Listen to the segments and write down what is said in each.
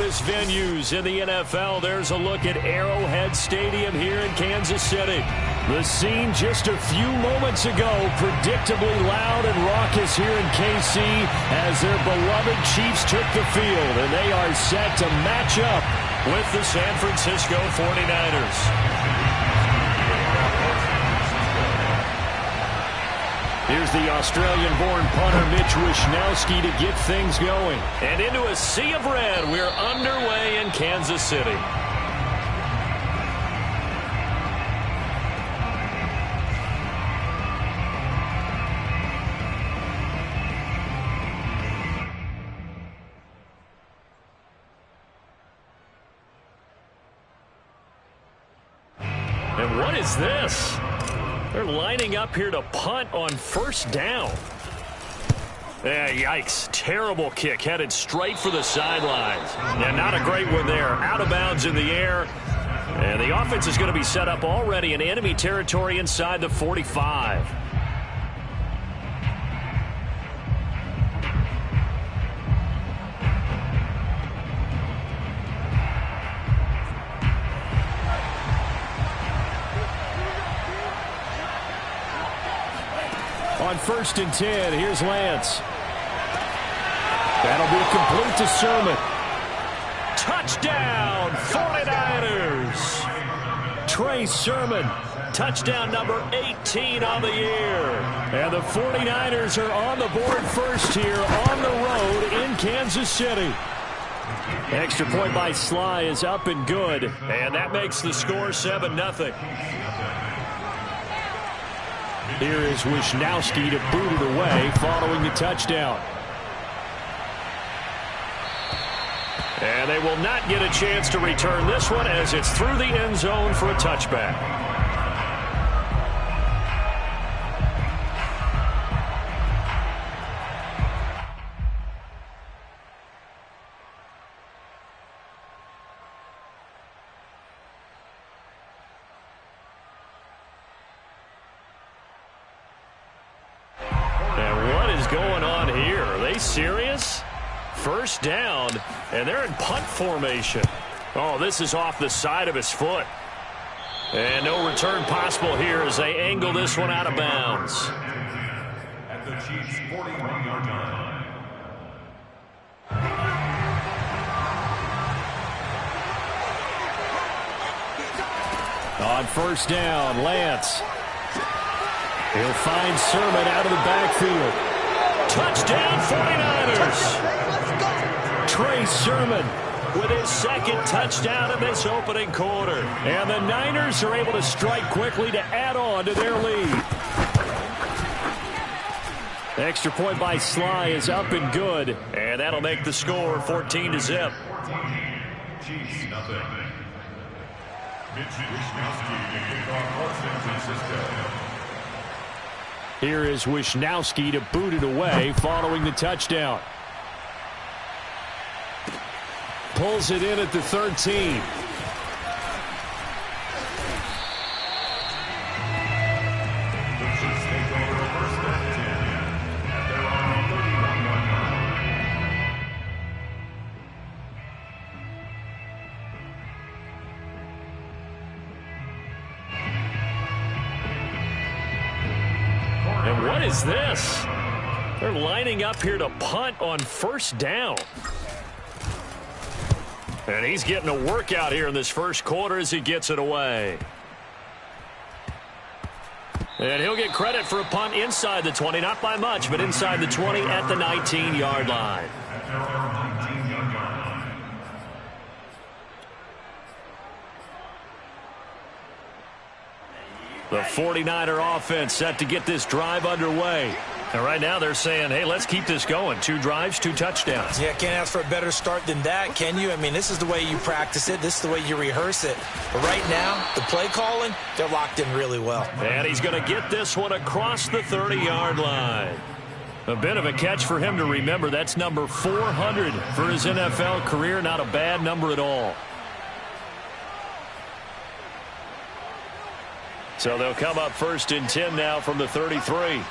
famous venues in the NFL. There's a look at Arrowhead Stadium here in Kansas City. The scene just a few moments ago, predictably loud and raucous here in KC as their beloved Chiefs took the field, and they are set to match up with the San Francisco 49ers. Here's the Australian-born punter Mitch Wishnowsky to get things going. And into a sea of red, we're underway in Kansas City. And what is this? They're lining up here to punt on first down. Yikes. Terrible kick headed straight for the sidelines. And not a great one there. Out of bounds in the air. And the offense is going to be set up already in enemy territory inside the 45. On 1st and 10, here's Lance. That'll be complete to Sermon. Touchdown, 49ers. Trey Sermon, touchdown number 18 on the year. And the 49ers are on the board first here on the road in Kansas City. Extra point by Sly is up and good. And that makes the score 7-0. Here is Wishnowsky to boot it away following the touchdown. And they will not get a chance to return this one as it's through the end zone for a touchback. Serious? First down, and they're in punt formation. Oh, this is off the side of his foot. And no return possible here as they angle this one out of bounds. At the Chiefs' 41-yard line. On first down, Lance. He'll find Sermon out of the backfield. Touchdown 49ers. Trey Sermon with his second touchdown in this opening quarter. And the Niners are able to strike quickly to add on to their lead. The extra point by Sly is up and good. And that'll make the score 14-0. Chiefs, nothing. Mitch Wishnowsky to kick off for San Francisco. Here is Wishnowsky to boot it away following the touchdown. Pulls it in at the 13. And what is this? They're lining up here to punt on first down. And he's getting a workout here in this first quarter as he gets it away. And he'll get credit for a punt inside the 20, not by much, but inside the 20 at the 19-yard line. The 49er offense set to get this drive underway. And right now they're saying, hey, let's keep this going. 2 drives, 2 touchdowns. Yeah, can't ask for a better start than that, can you? I mean, this is the way you practice it. This is the way you rehearse it. But right now, the play calling, they're locked in really well. And he's going to get this one across the 30-yard line. A bit of a catch for him to remember. That's number 400 for his NFL career. Not a bad number at all. So they'll come up 1st and 10 now from the 33.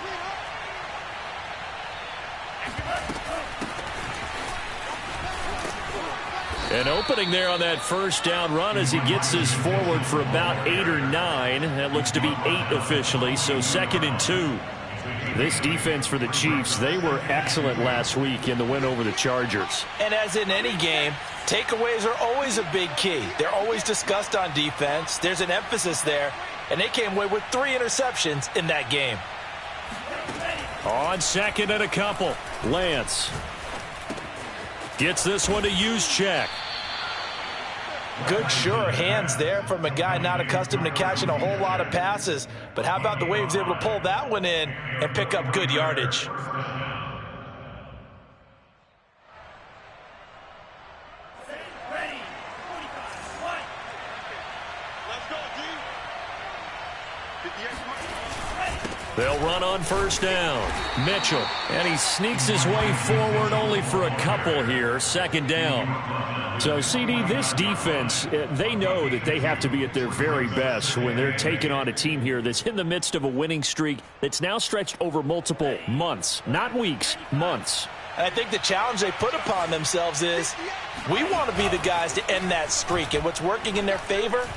An opening there on that first down run as he gets this forward for about 8 or 9. That looks to be 8 officially, so 2nd and 2. This defense for the Chiefs, they were excellent last week in the win over the Chargers. And as in any game, takeaways are always a big key. They're always discussed on defense. There's an emphasis there, and they came away with 3 interceptions in that game. On 2nd and a couple, Lance gets this one to Juszczyk. Good, sure hands there from a guy not accustomed to catching a whole lot of passes. But how about the way he was able to pull that one in and pick up good yardage? They'll run on first down. Mitchell, and he sneaks his way forward only for a couple here. 2nd down. So, CD, this defense, they know that they have to be at their very best when they're taking on a team here that's in the midst of a winning streak that's now stretched over multiple months. Not weeks, months. And I think the challenge they put upon themselves is we want to be the guys to end that streak. And what's working in their favor?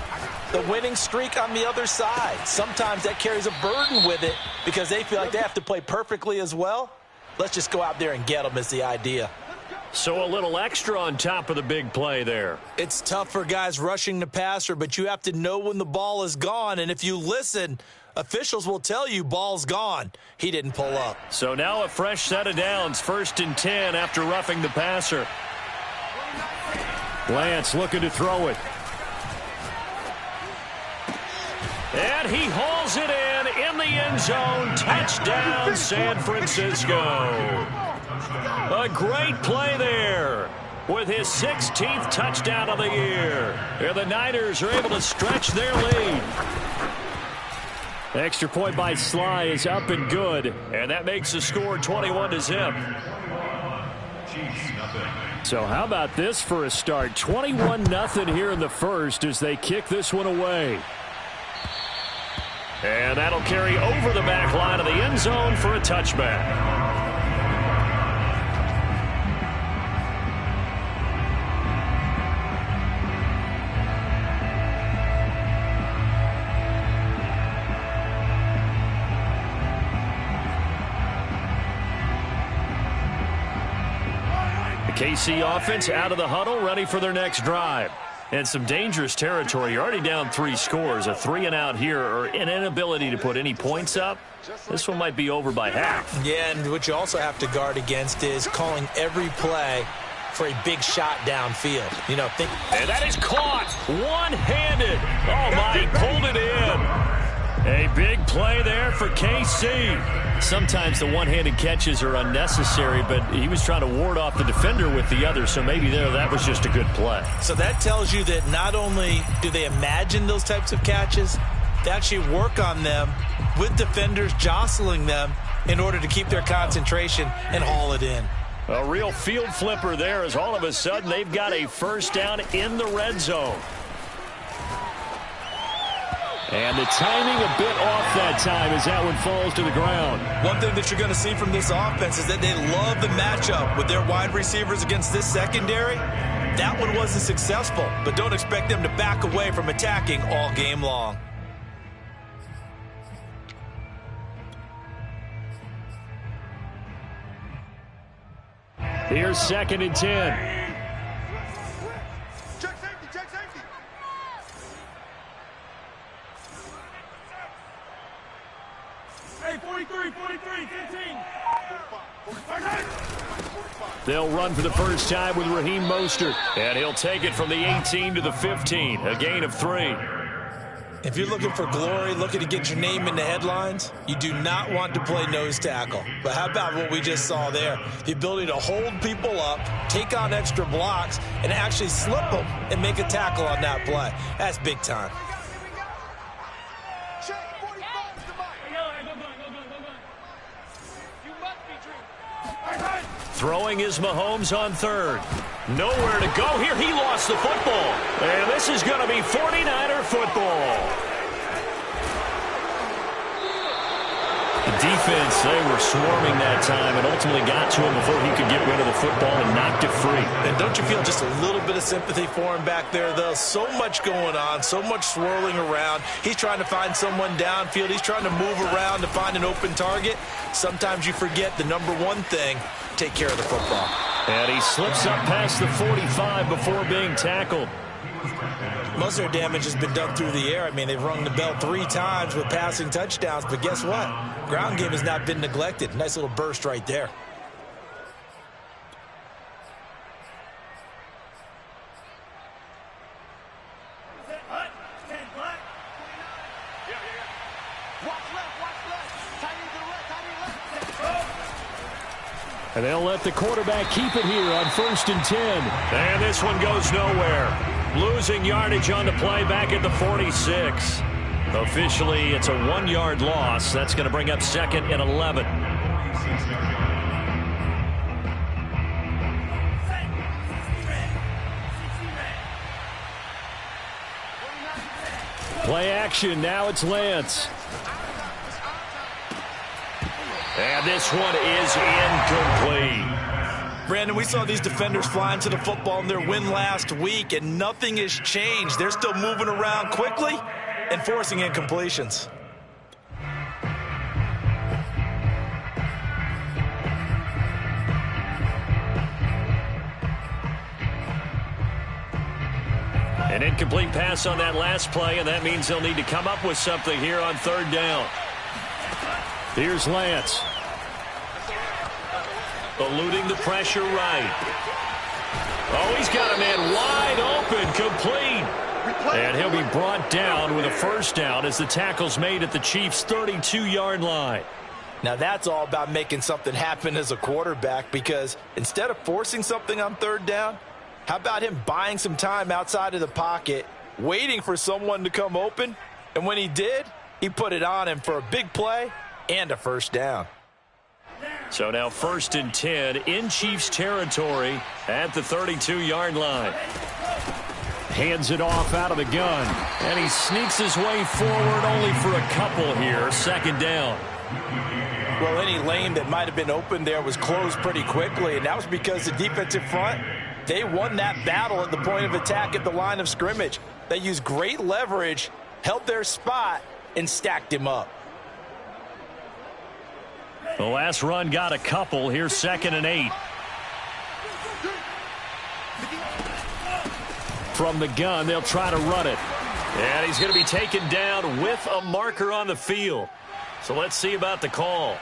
The winning streak on the other side. Sometimes that carries a burden with it because they feel like they have to play perfectly as well. Let's just go out there and get them is the idea. So a little extra on top of the big play there. It's tough for guys rushing the passer, but you have to know when the ball is gone. And if you listen, officials will tell you ball's gone. He didn't pull up. So now a fresh set of downs. 1st and 10 after roughing the passer. Lance looking to throw it. And he hauls it in the end zone. Touchdown, San Francisco. A great play there with his 16th touchdown of the year. And the Niners are able to stretch their lead. Extra point by Sly is up and good. And that makes the score 21-0. So how about this for a start? 21-0 here in the first as they kick this one away. And that'll carry over the back line of the end zone for a touchback. The KC offense out of the huddle, ready for their next drive. And some dangerous territory. You're already down 3 scores. A 3-and-out here or an inability to put any points up. This one might be over by half. Yeah, and what you also have to guard against is calling every play for a big shot downfield. You know, and that is caught one-handed. Oh, my, he pulled it in. A big play there for KC. Sometimes the one-handed catches are unnecessary, but he was trying to ward off the defender with the other, so maybe that was just a good play. So that tells you that not only do they imagine those types of catches, they actually work on them with defenders jostling them in order to keep their concentration and haul it in. A real field flipper there as all of a sudden they've got a first down in the red zone. And the timing a bit off that time as that one falls to the ground. One thing that you're going to see from this offense is that they love the matchup with their wide receivers against this secondary. That one wasn't successful, but don't expect them to back away from attacking all game long. Here's 2nd and 10. They'll run for the first time with Raheem Mostert. And he'll take it from the 18 to the 15. A gain of 3. If you're looking for glory, looking to get your name in the headlines, you do not want to play nose tackle. But how about what we just saw there? The ability to hold people up, take on extra blocks, and actually slip them and make a tackle on that play. That's big time. Throwing is Mahomes on 3rd. Nowhere to go here. He lost the football. And this is going to be 49er football. The defense, they were swarming that time and ultimately got to him before he could get rid of the football and knocked it free. And don't you feel just a little bit of sympathy for him back there, though? So much going on, so much swirling around. He's trying to find someone downfield. He's trying to move around to find an open target. Sometimes you forget the number one thing, take care of the football. And he slips up past the 45 before being tackled. Most of their damage has been done through the air. I mean, they've rung the bell 3 times with passing touchdowns, but guess what? Ground game has not been neglected. Nice little burst right there. And they'll let the quarterback keep it here on 1st and 10. And this one goes nowhere. Losing yardage on the play back at the 46. Officially, it's a 1-yard loss. That's going to bring up 2nd and 11. Play action. Now it's Lance. And this one is incomplete. Brandon, we saw these defenders flying to the football in their win last week, and nothing has changed. They're still moving around quickly and forcing incompletions. An incomplete pass on that last play, and that means they'll need to come up with something here on 3rd down. Here's Lance. Eluding the pressure right. Oh, he's got a man wide open, complete. And he'll be brought down with a 1st down as the tackle's made at the Chiefs' 32-yard line. Now that's all about making something happen as a quarterback, because instead of forcing something on 3rd down, how about him buying some time outside of the pocket, waiting for someone to come open, and when he did, he put it on him for a big play and a 1st down. So now 1st and 10 in Chiefs territory at the 32-yard line. Hands it off out of the gun, and he sneaks his way forward only for a couple here. 2nd down. Well, any lane that might have been open there was closed pretty quickly, and that was because the defensive front, they won that battle at the point of attack at the line of scrimmage. They used great leverage, held their spot, and stacked him up. The last run got a couple. Here's 2nd and 8. From the gun, they'll try to run it. And he's going to be taken down with a marker on the field. So let's see about the call.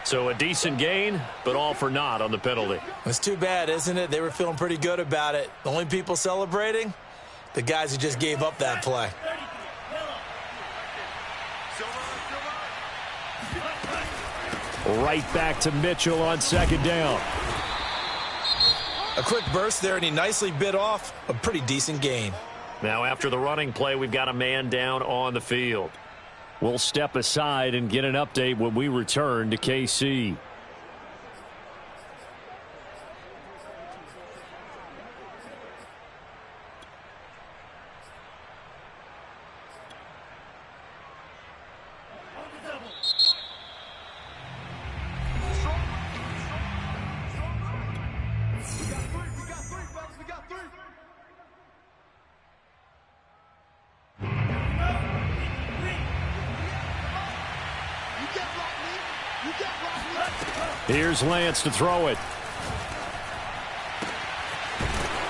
So a decent gain, but all for naught on the penalty. It's too bad, isn't it? They were feeling pretty good about it. The only people celebrating, the guys who just gave up that play. Right back to Mitchell on 2nd down. A quick burst there, and he nicely bit off a pretty decent gain. Now after the running play, we've got a man down on the field. We'll step aside and get an update when we return to KC. Here's Lance to throw it.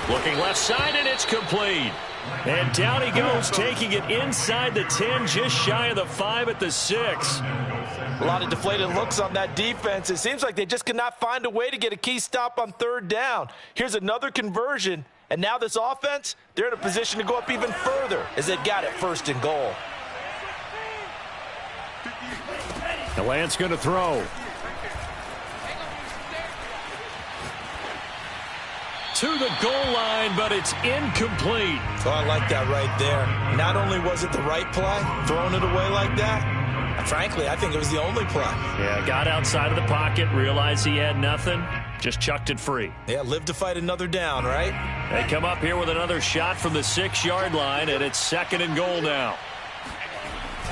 Looking left side, and it's complete. And down he goes, taking it inside the 10, just shy of the 5 at the 6. A lot of deflated looks on that defense. It seems like they just cannot find a way to get a key stop on 3rd down. Here's another conversion, and now this offense, they're in a position to go up even further as they've got it 1st and goal. And Lance going to throw. To the goal line, but it's incomplete. Oh, I like that right there. Not only was it the right play, throwing it away like that, frankly, I think it was the only play. Yeah, got outside of the pocket, realized he had nothing, just chucked it free. Yeah, live to fight another down, right? They come up here with another shot from the 6-yard line, and it's 2nd and goal now.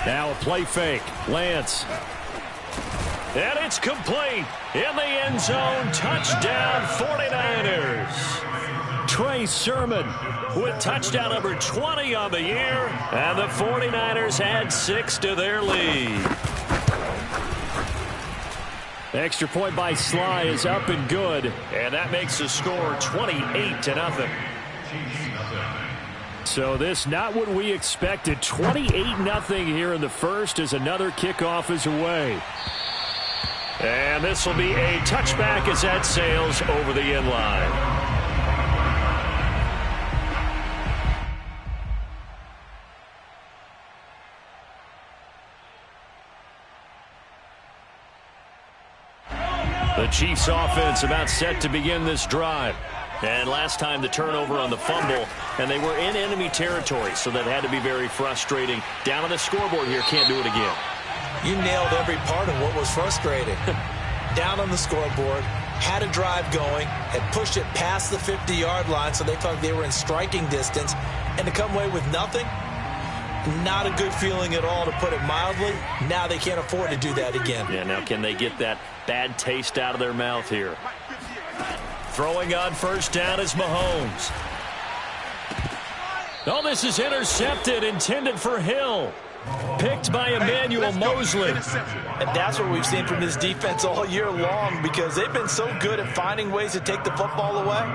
Now a play fake. Lance. And it's complete. In the end zone, touchdown 49ers. Trey Sermon with touchdown number 20 on the year. And the 49ers add 6 to their lead. Extra point by Sly is up and good. And that makes the score 28-0. So this not what we expected. 28-0 here in the first as another kickoff is away. And this will be a touchback as that sails over the end line. The Chiefs offense about set to begin this drive. And last time the turnover on the fumble, and they were in enemy territory, so that had to be very frustrating. Down on the scoreboard here, can't do it again. You nailed every part of what was frustrating. Down on the scoreboard, had a drive going, had pushed it past the 50-yard line, so they thought they were in striking distance, and to come away with nothing, not a good feeling at all, to put it mildly. Now they can't afford to do that again. Yeah, now can they get that bad taste out of their mouth here? Throwing on first down is Mahomes. Oh, this is intercepted, intended for Hill. Picked by Emmanuel Mosley. And that's what we've seen from this defense all year long, because they've been so good at finding ways to take the football away.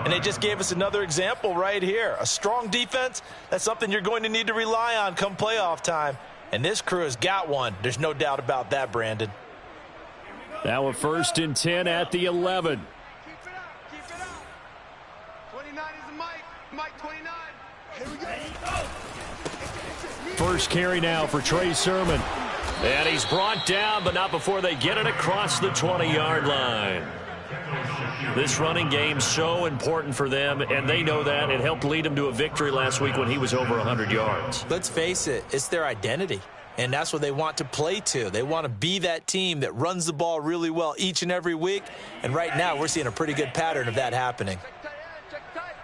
And they just gave us another example right here. A strong defense, that's something you're going to need to rely on come playoff time. And this crew has got one. There's no doubt about that, Brandon. Now a 1st and 10 at the 11. Keep it up. 29 is the Mike 29. Here we go. First carry now for Trey Sermon. And he's brought down, but not before they get it across the 20-yard line. This running game so important for them, and they know that. It helped lead them to a victory last week when he was over 100 yards. Let's face it, it's their identity, and that's what they want to play to. They want to be that team that runs the ball really well each and every week, and right now we're seeing a pretty good pattern of that happening. Check tight.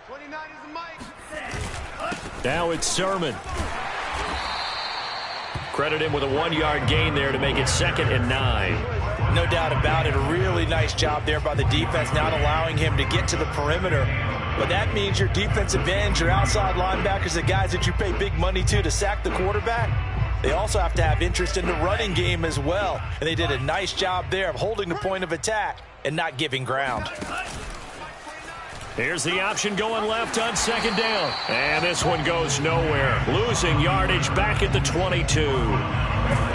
29 is the Mike. Now it's Sermon. Credit him with a 1-yard gain there to make it 2nd and 9. No doubt about it. A really nice job there by the defense, not allowing him to get to the perimeter. But that means your defensive ends, your outside linebackers, the guys that you pay big money to sack the quarterback, they also have to have interest in the running game as well. And they did a nice job there of holding the point of attack and not giving ground. Here's the option going left on 2nd down. And this one goes nowhere. Losing yardage back at the 22.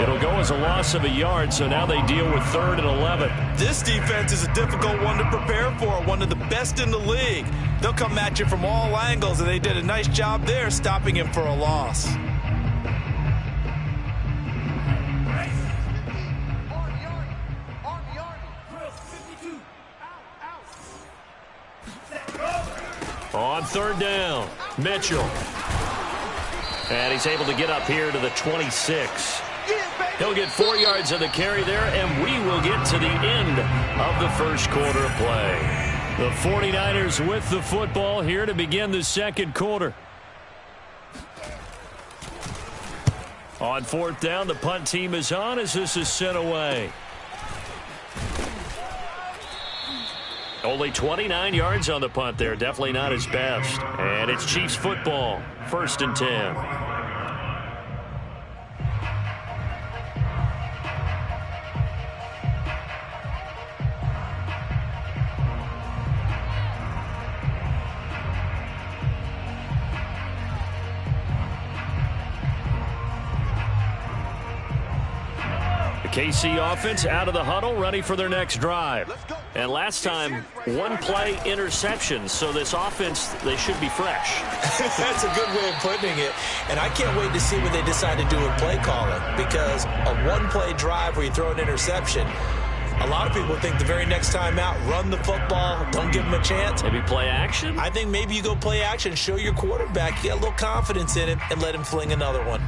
It'll go as a loss of a yard, so now they deal with 3rd and 11. This defense is a difficult one to prepare for, one of the best in the league. They'll come at you from all angles, and they did a nice job there stopping him for a loss. On 3rd down, Mitchell. And he's able to get up here to the 26. He'll get 4 yards of the carry there, and we will get to the end of the first quarter of play. The 49ers with the football here to begin the second quarter. On 4th down, the punt team is on as this is sent away. Only 29 yards on the punt there. Definitely not his best. And it's Chiefs football. 1st and 10. KC offense out of the huddle, ready for their next drive. And last time, 1-play interception, so this offense, they should be fresh. That's a good way of putting it. And I can't wait to see what they decide to do with play calling, because a 1-play drive where you throw an interception, a lot of people think the very next time out, run the football, don't give them a chance. Maybe play action? I think maybe you go play action, show your quarterback, get a little confidence in him, and let him fling another one.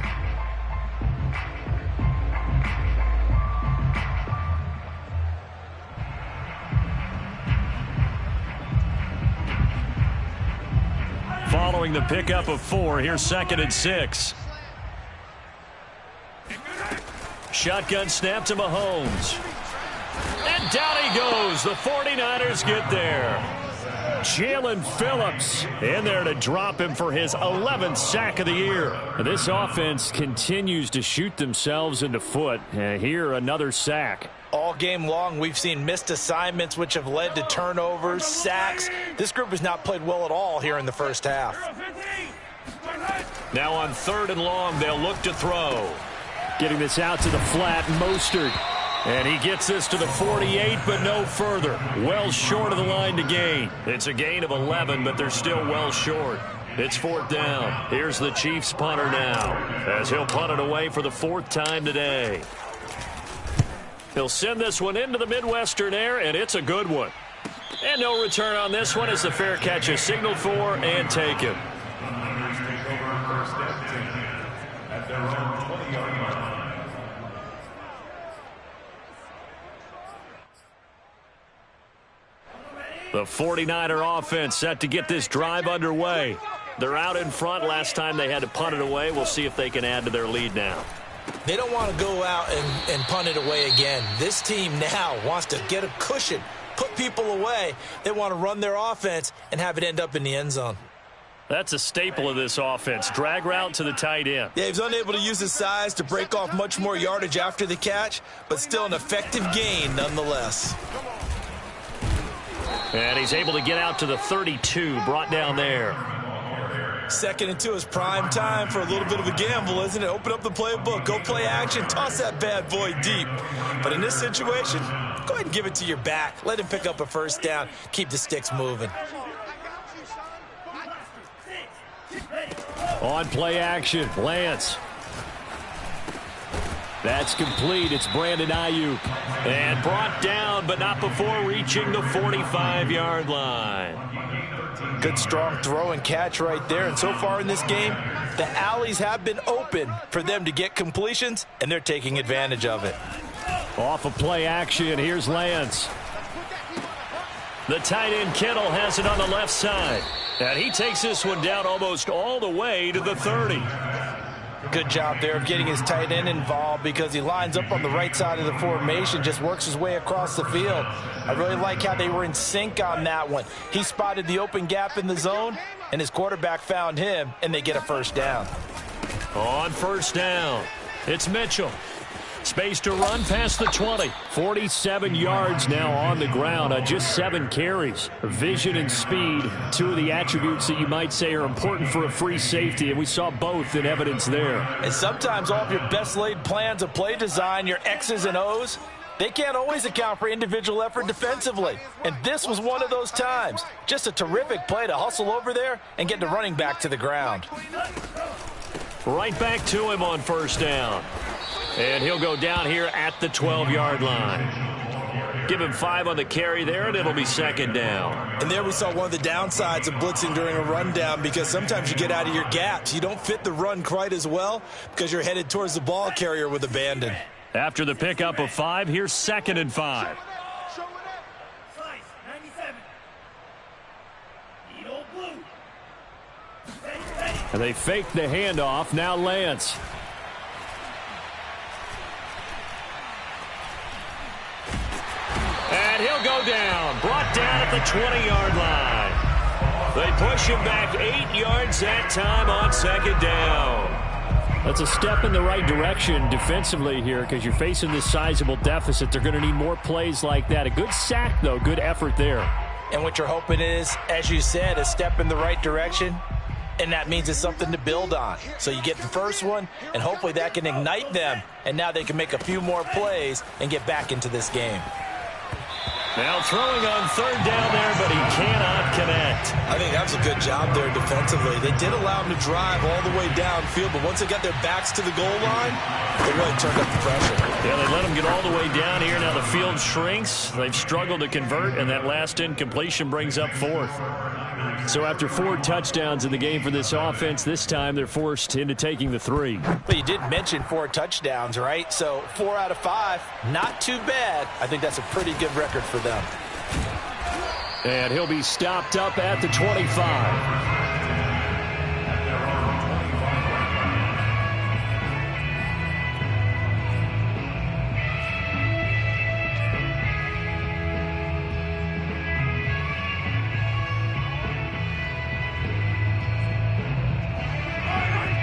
Following the pickup of 4, here's 2nd and 6. Shotgun snap to Mahomes. And down he goes. The 49ers get there. Jalen Phillips in there to drop him for his 11th sack of the year. This offense continues to shoot themselves in the foot. Here, another sack. All game long, we've seen missed assignments, which have led to turnovers, sacks. This group has not played well at all here in the first half. Now on 3rd and long, they'll look to throw. Getting this out to the flat, Mostert. And he gets this to the 48, but no further. Well short of the line to gain. It's a gain of 11, but they're still well short. It's 4th down. Here's the Chiefs punter now, as he'll punt it away for the 4th time today. He'll send this one into the Midwestern air, and it's a good one. And no return on this one as the fair catch is signaled for and taken. The 49er offense set to get this drive underway. They're out in front. Last time they had to punt it away. We'll see if they can add to their lead now. They don't want to go out and punt it away again. This team now wants to get a cushion, put people away. They want to run their offense and have it end up in the end zone. That's a staple of this offense. Drag route to the tight end. Yeah, he's unable to use his size to break off much more yardage after the catch, but still an effective gain nonetheless. And he's able to get out to the 32, brought down there. 2nd and 2 is prime time for a little bit of a gamble, isn't it? Open up the playbook, go play action, toss that bad boy deep. But in this situation, go ahead and give it to your back. Let him pick up a 1st down. Keep the sticks moving. On play action, Lance. That's complete. It's Brandon Ayuk. And brought down, but not before reaching the 45-yard line. Good strong throw and catch right there. And so far in this game, the alleys have been open for them to get completions, and they're taking advantage of it. Off of play action, here's Lance. The tight end Kittle has it on the left side. And he takes this one down almost all the way to the 30. Good job there of getting his tight end involved because he lines up on the right side of the formation, just works his way across the field. I really like how they were in sync on that one. He spotted the open gap in the zone, and his quarterback found him, and they get a 1st down. On 1st down, it's Mitchell. Space to run past the 20. 47 yards now on the ground on just 7 carries. Vision and speed, 2 of the attributes that you might say are important for a free safety, and we saw both in evidence there. And sometimes all of your best laid plans of play design, your X's and O's, they can't always account for individual effort defensively. And this was one of those times. Just a terrific play to hustle over there and get the running back to the ground. Right back to him on 1st down. And he'll go down here at the 12-yard line. Give him 5 on the carry there, and it'll be 2nd down. And there we saw one of the downsides of blitzing during a rundown, because sometimes you get out of your gaps. You don't fit the run quite as well because you're headed towards the ball carrier with abandon. After the pickup of 5, here's 2nd and 5. And they fake the handoff. Now Lance. And he'll go down. Brought down at the 20-yard line. They push him back 8 yards that time on 2nd down. That's a step in the right direction defensively here because you're facing this sizable deficit. They're going to need more plays like that. A good sack, though. Good effort there. And what you're hoping is, as you said, a step in the right direction. And that means it's something to build on. So you get the first one, and hopefully that can ignite them. And now they can make a few more plays and get back into this game. Now throwing on 3rd down there, but he cannot connect. I think that was a good job there defensively. They did allow him to drive all the way downfield, but once they got their backs to the goal line, they really turned up the pressure. Yeah, they let him get all the way down here. Now the field shrinks. They've struggled to convert, and that last incompletion brings up 4th. So after 4 touchdowns in the game for this offense, this time they're forced into taking the 3. But you did mention 4 touchdowns, right? So 4 out of 5, not too bad. I think that's a pretty good record for them. And he'll be stopped up at the 25.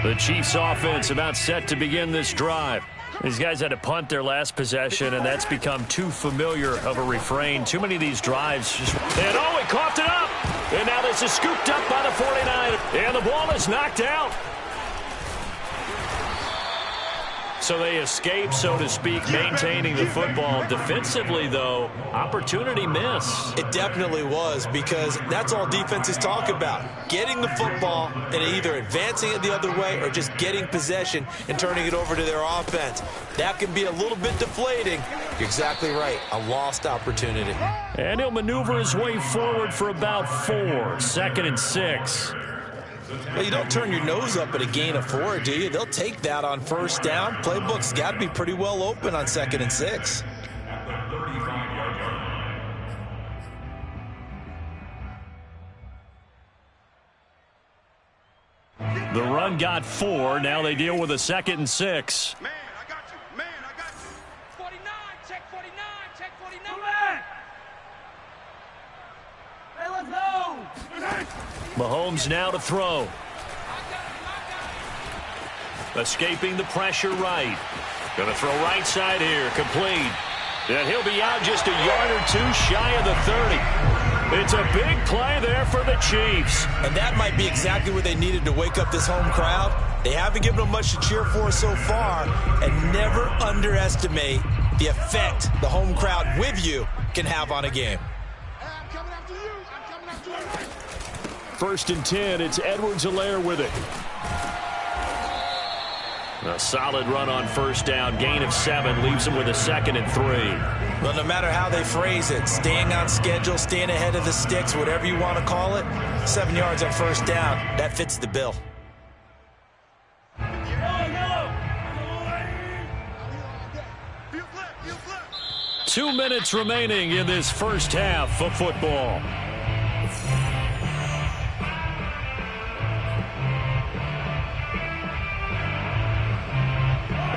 The Chiefs offense about set to begin this drive. These guys had to punt their last possession, and that's become too familiar of a refrain. Too many of these drives just... And oh, he coughed it up! And now this is scooped up by the 49ers. And the ball is knocked out. So they escape, so to speak, maintaining the football. Defensively, though, opportunity miss. It definitely was, because that's all defenses talk about. Getting the football and either advancing it the other way or just getting possession and turning it over to their offense. That can be a little bit deflating. You're exactly right. A lost opportunity. And he'll maneuver his way forward for about 4. 2nd and 6. Well, you don't turn your nose up at a gain of 4, do you? They'll take that on first down. Playbook's got to be pretty well open on 2nd and 6. The run got 4. Now they deal with a 2nd and 6. Man, I got you. Man, I got you. 49, check 49, check 49. Hey, let's go. Mahomes now to throw. Escaping the pressure right. Going to throw right side here. Complete. And he'll be out just a yard or 2 shy of the 30. It's a big play there for the Chiefs. And that might be exactly what they needed to wake up this home crowd. They haven't given them much to cheer for so far. And never underestimate the effect the home crowd with you can have on a game. Hey, I'm coming after you. I'm coming after you. 1st and 10. It's Edwards-Helaire with it. A solid run on first down. Gain of 7 leaves him with a 2nd and 3. Well, no matter how they phrase it, staying on schedule, staying ahead of the sticks, whatever you want to call it, 7 yards on first down, that fits the bill. 2 minutes remaining in this first half of football.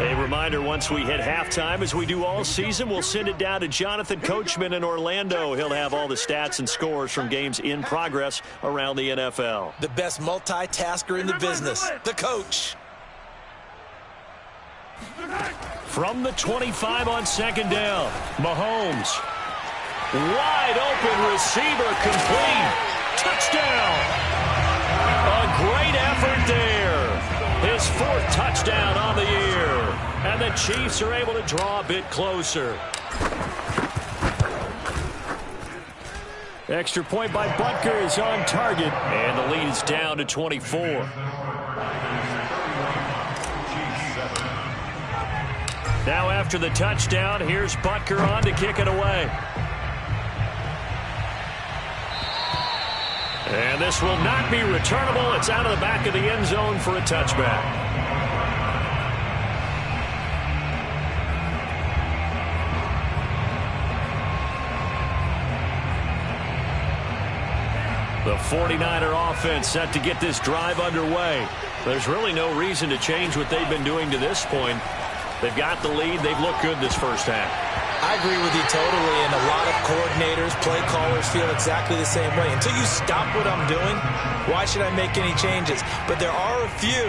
A reminder, once we hit halftime, as we do all season, we'll send it down to Jonathan Coachman in Orlando. He'll have all the stats and scores from games in progress around the NFL. The best multitasker in the business, the coach. From the 25 on 2nd down, Mahomes. Wide open receiver, complete. Touchdown. A great effort there. His 4th touchdown on the year. And the Chiefs are able to draw a bit closer. Extra point by Butker is on target. And the lead is down to 24. Now after the touchdown, here's Butker on to kick it away. And this will not be returnable. It's out of the back of the end zone for a touchback. The 49er offense set to get this drive underway. There's really no reason to change what they've been doing to this point. They've got the lead. They've looked good this first half. I agree with you totally, and a lot of coordinators, play callers feel exactly the same way. Until you stop what I'm doing, why should I make any changes? But there are a few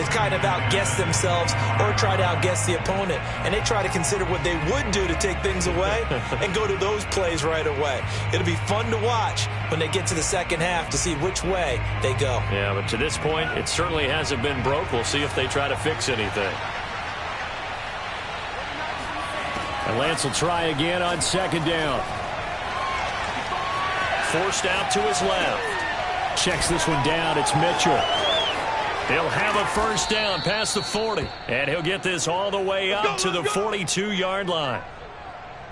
that kind of outguess themselves or try to outguess the opponent, and they try to consider what they would do to take things away and go to those plays right away. It'll be fun to watch when they get to the second half to see which way they go. Yeah, but to this point, it certainly hasn't been broke. We'll see if they try to fix anything. And Lance will try again on 2nd down. Forced out to his left. Checks this one down. It's Mitchell. He'll have a first down past the 40. And he'll get this all the way up to the 42-yard line.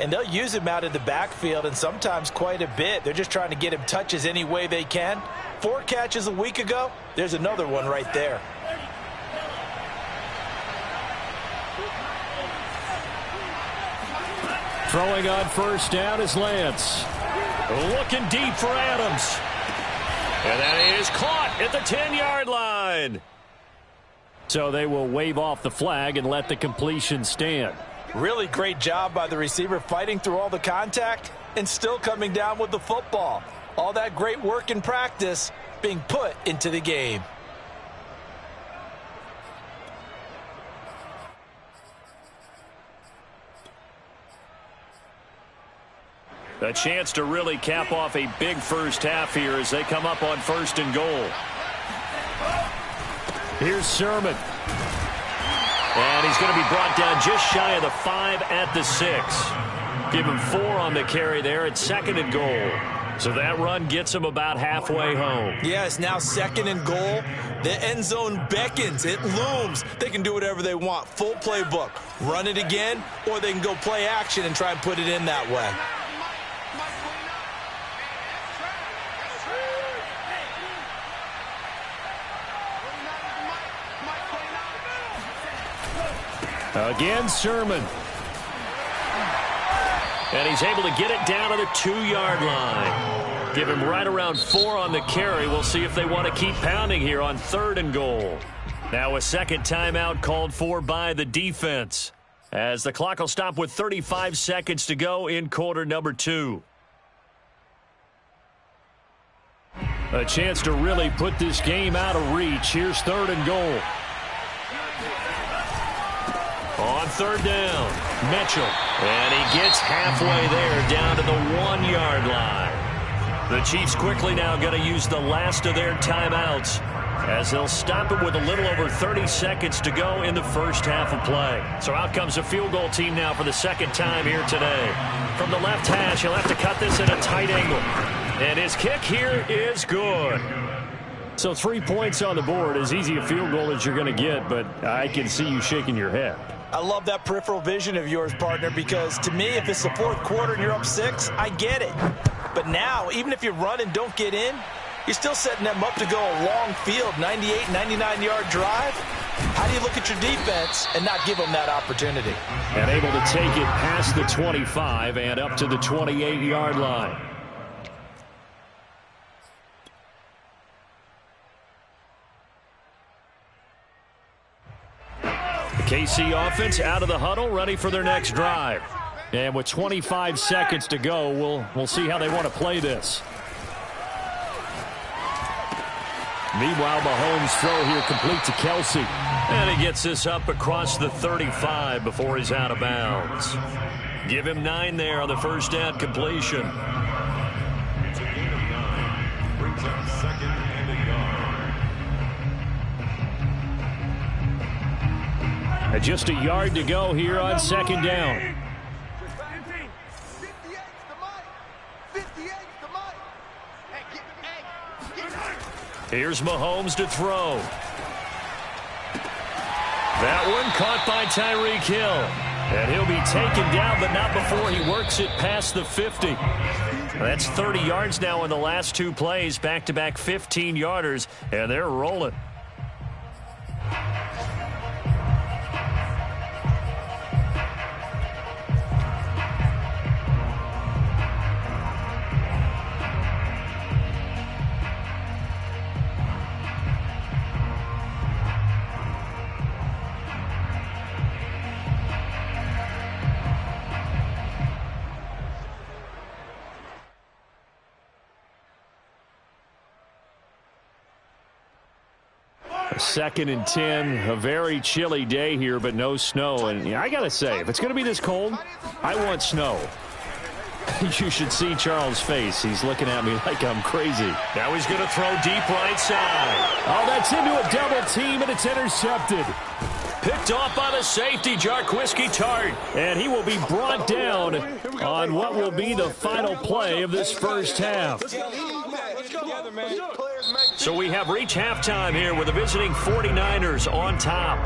And they'll use him out in the backfield, and sometimes quite a bit. They're just trying to get him touches any way they can. 4 catches a week ago. There's another one right there. Throwing on first down is Lance. Looking deep for Adams. And that is caught at the 10-yard line. So they will wave off the flag and let the completion stand. Really great job by the receiver fighting through all the contact and still coming down with the football. All that great work in practice being put into the game. A chance to really cap off a big first half here as they come up on 1st and goal. Here's Sermon. And he's going to be brought down just shy of the 5 at the 6. Give him 4 on the carry there at 2nd and goal. So that run gets him about halfway home. Yeah, it's now 2nd and goal. The end zone beckons. It looms. They can do whatever they want. Full playbook. Run it again, or they can go play action and try and put it in that way. Again, Sermon. And he's able to get it down to the 2-yard line. Give him right around 4 on the carry. We'll see if they want to keep pounding here on 3rd and goal. Now a second timeout called for by the defense, as the clock will stop with 35 seconds to go in quarter number 2. A chance to really put this game out of reach. Here's 3rd and goal. On 3rd down, Mitchell. And he gets halfway there, down to the 1-yard line. The Chiefs quickly now going to use the last of their timeouts, as they'll stop it with a little over 30 seconds to go in the first half of play. So out comes a field goal team now for the 2nd time here today. From the left hash, he'll have to cut this at a tight angle. And his kick here is good. So 3 points on the board, as easy a field goal as you're going to get, but I can see you shaking your head. I love that peripheral vision of yours, partner, because to me, if it's the 4th quarter and you're up 6, I get it. But now, even if you run and don't get in, you're still setting them up to go a long field, 98, 99-yard drive. How do you look at your defense and not give them that opportunity? And able to take it past the 25 and up to the 28-yard line. KC offense out of the huddle, ready for their next drive. And with 25 seconds to go, we'll see how they want to play this. Meanwhile, Mahomes' throw here complete to Kelsey. And he gets this up across the 35 before he's out of bounds. Give him 9 there on the first down completion. Brings up 2nd and a yard. Just a yard to go here on 2nd down. Here's Mahomes to throw. That one caught by Tyreek Hill. And he'll be taken down, but not before he works it past the 50. That's 30 yards now in the last 2 plays, back-to-back 15-yarders, and they're rolling. Second and 10, a very chilly day here, but no snow. And I got to say, if it's going to be this cold, I want snow. You should see Charles' face. He's looking at me like I'm crazy. Now he's going to throw deep right side. Oh, that's into a double team, and it's intercepted. Picked off by the safety, Jarquiski Tart. And he will be brought down on what will be the final play of this first half. So we have reached halftime here with the visiting 49ers on top,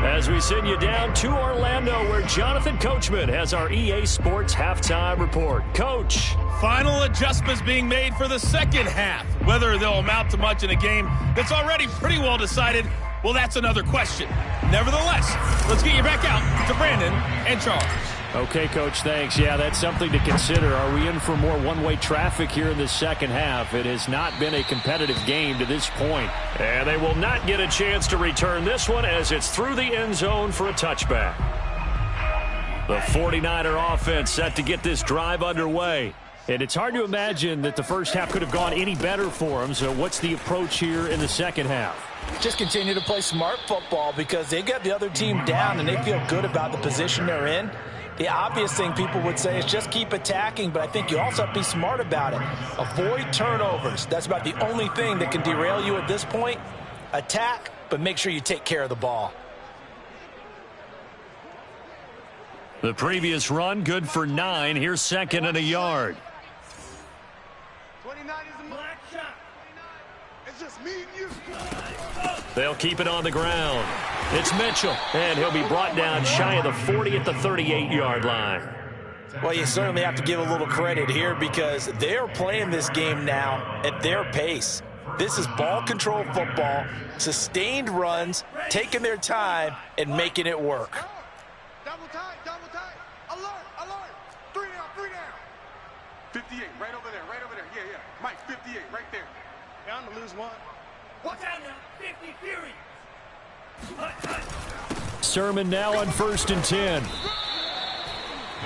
as we send you down to Orlando, where Jonathan Coachman has our EA Sports halftime report. Coach. Final adjustments being made for the second half. Whether they'll amount to much in a game that's already pretty well decided, well, that's another question. Nevertheless, let's get you back out to Brandon and Charles. Okay, Coach, thanks. Yeah, that's something to consider. Are we in for more one-way traffic here in the second half? It has not been a competitive game to this point. And they will not get a chance to return this one, as it's through the end zone for a touchback. The 49er offense set to get this drive underway. And it's hard to imagine that the first half could have gone any better for them. So what's the approach here in the second half? Just continue to play smart football, because they got the other team down and they feel good about the position they're in. The obvious thing people would say is just keep attacking, but I think you also have to be smart about it. Avoid turnovers. That's about the only thing that can derail you at this point. Attack, but make sure you take care of the ball. The previous run, good for 9. Here's second and a yard. 29 is a black shot. It's just me and you. They'll keep it on the ground. It's Mitchell, and he'll be brought down shy of the 40 at the 38-yard line. Well, you certainly have to give a little credit here because they're playing this game now at their pace. This is ball control football, sustained runs, taking their time, and making it work. Double tight, double tight. Alert, alert. 3 down. 58, right over there. Yeah. Mike, 58, right there. Yeah, I'm gonna lose one. Watch out now. 50 Fury. Sermon now on 1st and 10.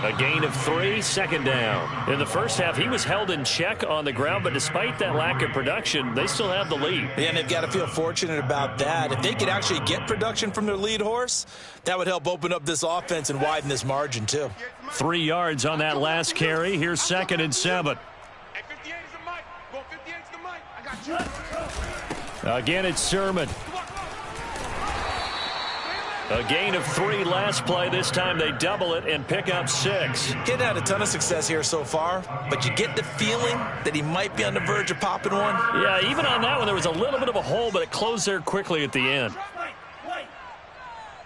A gain of 3, second down. In the first half, he was held in check on the ground, but despite that lack of production, they still have the lead. Yeah, and they've got to feel fortunate about that. If they could actually get production from their lead horse, that would help open up this offense and widen this margin, too. 3 yards on that last carry. Here's 2nd and 7. Hey, 58 is the mic. Go 58 is the mic. I got you. Again, it's Sermon. A gain of 3 last play. This time they double it and pick up 6. Getting had a ton of success here so far, but you get the feeling that he might be on the verge of popping one. Yeah, even on that one, there was a little bit of a hole, but it closed there quickly at the end.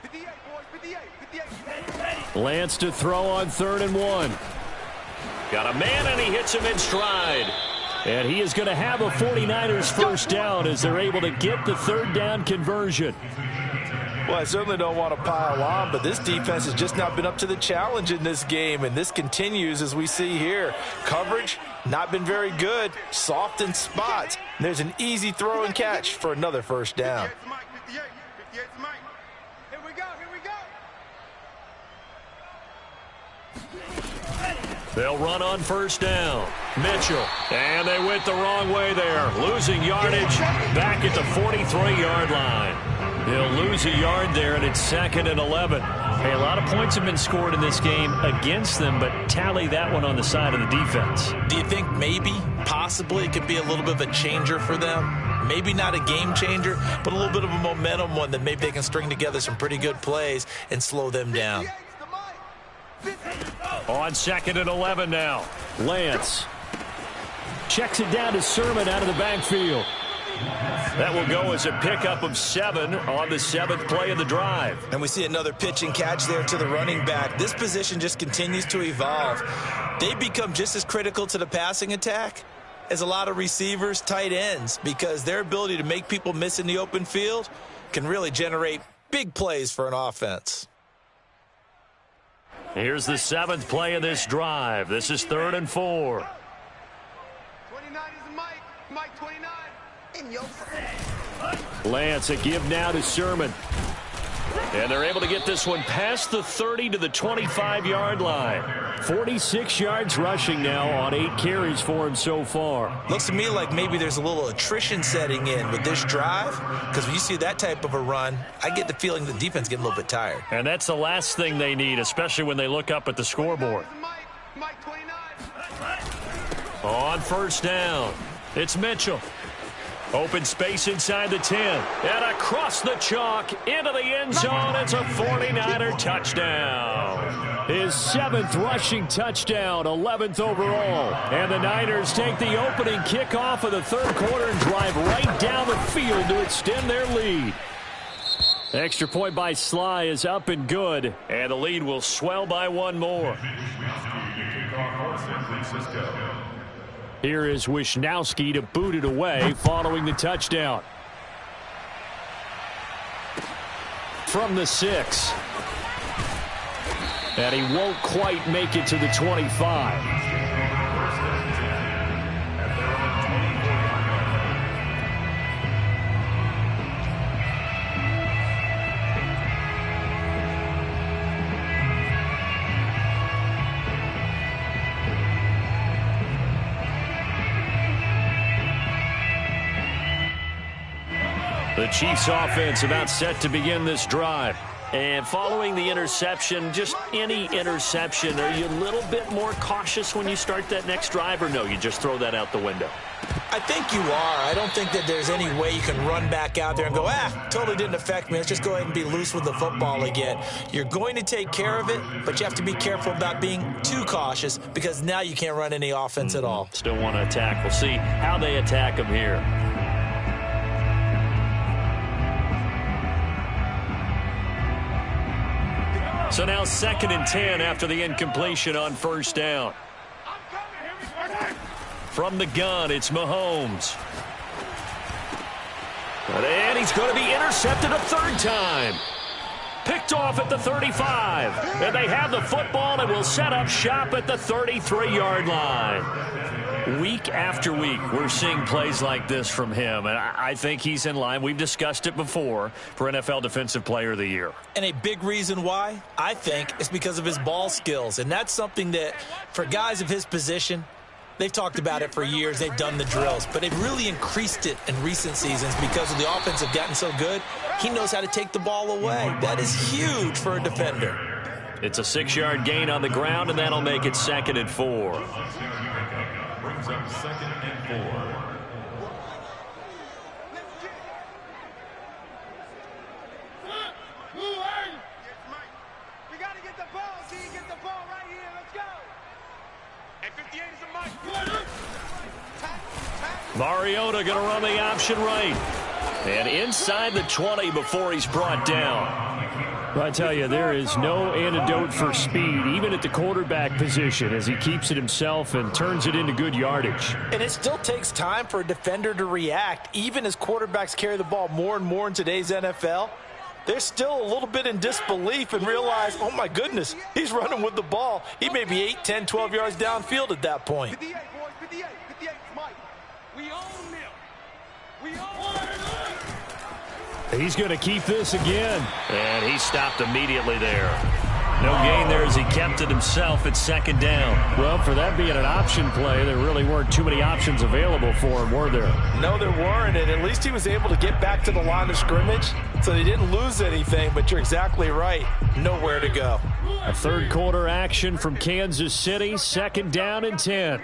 58, boys, 58. Lance to throw on 3rd and 1. Got a man, and he hits him in stride. And he is going to have a 49ers first down as they're able to get the 3rd down conversion. Well, I certainly don't want to pile on, but this defense has just not been up to the challenge in this game, and this continues as we see here. Coverage, not been very good, soft in spots. And there's an easy throw and catch for another first down. 58 is the mic. Here we go. They'll run on 1st down. Mitchell, and they went the wrong way there, losing yardage back at the 43-yard line. He'll lose a yard there, and it's 2nd and 11. Hey, a lot of points have been scored in this game against them, but tally that one on the side of the defense. Do you think maybe, possibly, it could be a little bit of a changer for them? Maybe not a game changer, but a little bit of a momentum one that maybe they can string together some pretty good plays and slow them down. On 2nd and 11 now. Lance checks it down to Sermon out of the backfield. That will go as a pickup of 7 on the 7th play of the drive. And we see another pitch and catch there to the running back. This position just continues to evolve. They become just as critical to the passing attack as a lot of receivers, tight ends, because their ability to make people miss in the open field can really generate big plays for an offense. Here's the 7th play of this drive. This is 3rd and 4. 29 is the mic. Mike 29. In your Lance, a give now to Sermon. And they're able to get this one past the 30 to the 25-yard line. 46 yards rushing now on 8 carries for him so far. Looks to me like maybe there's a little attrition setting in with this drive, because when you see that type of a run, I get the feeling the defense getting a little bit tired. And that's the last thing they need, especially when they look up at the scoreboard. Mike 29. On 1st down, it's Mitchell. Open space inside the 10. And across the chalk into the end zone. It's a 49er touchdown. His 7th rushing touchdown, 11th overall. And the Niners take the opening kickoff of the 3rd quarter and drive right down the field to extend their lead. Extra point by Sly is up and good. And the lead will swell by 1 more. Here is Wisnowski to boot it away following the touchdown. From the 6. And he won't quite make it to the 25. The Chiefs offense about set to begin this drive. And following the interception, just any interception, are you a little bit more cautious when you start that next drive, or no, you just throw that out the window? I think you are. I don't think that there's any way you can run back out there and go, totally didn't affect me. Let's just go ahead and be loose with the football again. You're going to take care of it, but you have to be careful about being too cautious because now you can't run any offense at all. Still want to attack. We'll see how they attack them here. So now 2nd and 10 after the incompletion on first down. From the gun, it's Mahomes. And he's going to be intercepted a 3rd time. Picked off at the 35. And they have the football and will set up shop at the 33-yard line. Week after week, we're seeing plays like this from him, and I think he's in line. We've discussed it before for NFL Defensive Player of the Year. And a big reason why, I think, is because of his ball skills. And that's something that, for guys of his position, they've talked about it for years. They've done the drills. But they've really increased it in recent seasons because of the offense have gotten so good. He knows how to take the ball away. That is huge for a defender. It's a 6-yard gain on the ground, and that'll make it 2nd and 4. Brings up 2nd and 4. We got to get the ball. See, get the ball right here. Let's go. And 58 is a mic. Mariota going to run the option right. And inside the 20 before he's brought down. Well, I tell you, there is no antidote for speed, even at the quarterback position, as he keeps it himself and turns it into good yardage. And it still takes time for a defender to react. Even as quarterbacks carry the ball more and more in today's NFL, they're still a little bit in disbelief and realize, oh, my goodness, he's running with the ball. He may be 8, 10, 12 yards downfield at that point. 58, boys, 58. 58 is Mike. We own them. We own them. He's going to keep this again. And he stopped immediately there. No gain there as he kept it himself at 2nd down. Well, for that being an option play, there really weren't too many options available for him, were there? No, there weren't, and at least he was able to get back to the line of scrimmage, so he didn't lose anything, but you're exactly right. Nowhere to go. A 3rd quarter action from Kansas City, 2nd down and 10.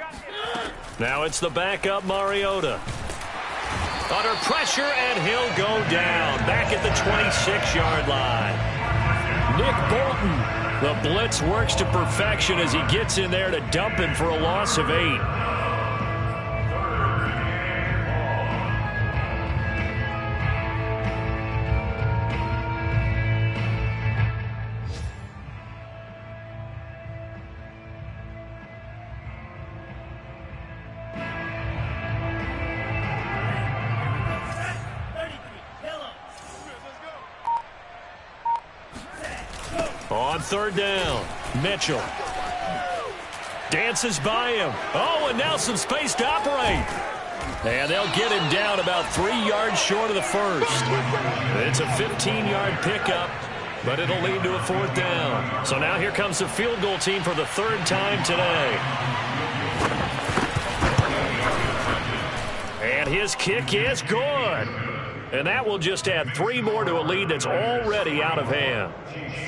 Now it's the backup Mariota. Under pressure, and he'll go down. Back at the 26-yard line. Nick Bolton. The blitz works to perfection as he gets in there to dump him for a loss of 8. On 3rd down, Mitchell dances by him. Oh, and now some space to operate. And they'll get him down about 3 yards short of the first. It's a 15-yard pickup, but it'll lead to a 4th down. So now here comes the field goal team for the 3rd time today. And his kick is good. And that will just add 3 more to a lead that's already out of hand.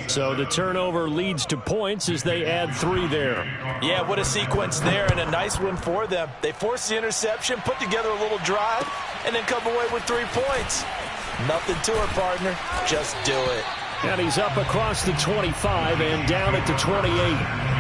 So the turnover leads to points as they add 3 there. Yeah, what a sequence there, and a nice one for them. They force the interception, put together a little drive, and then come away with 3 points. Nothing to it, partner. Just do it. And he's up across the 25 and down at the 28.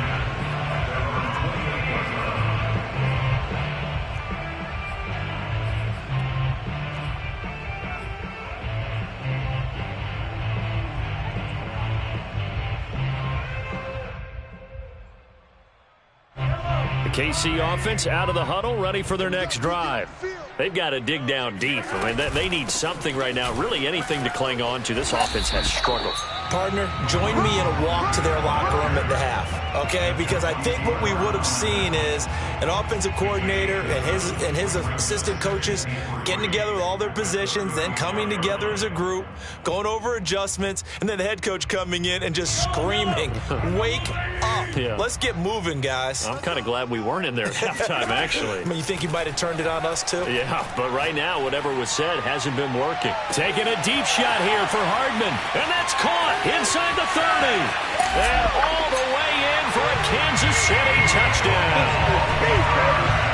KC offense out of the huddle, ready for their next drive. They've got to dig down deep. I mean, they need something right now, really anything to cling on to. This offense has struggled. Partner, join me in a walk to their locker room at the half, okay? Because I think what we would have seen is an offensive coordinator and his assistant coaches getting together with all their positions, then coming together as a group, going over adjustments, and then the head coach coming in and just screaming, wake up. Yeah. Let's get moving, guys. I'm kind of glad we weren't in there at halftime, actually. I mean, you think he might have turned it on us, too? Yeah, Yeah, but right now, whatever was said hasn't been working. Taking a deep shot here for Hardman. And that's caught inside the 30. And all the way in for a Kansas City touchdown.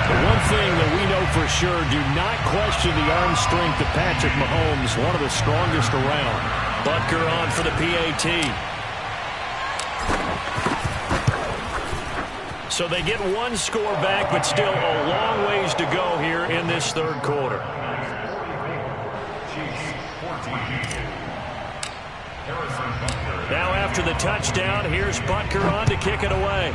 The one thing that we know for sure, do not question the arm strength of Patrick Mahomes, one of the strongest around. Butker on for the PAT. So they get one score back, but still a long ways to go here in this third quarter. Now after the touchdown, here's Butker on to kick it away.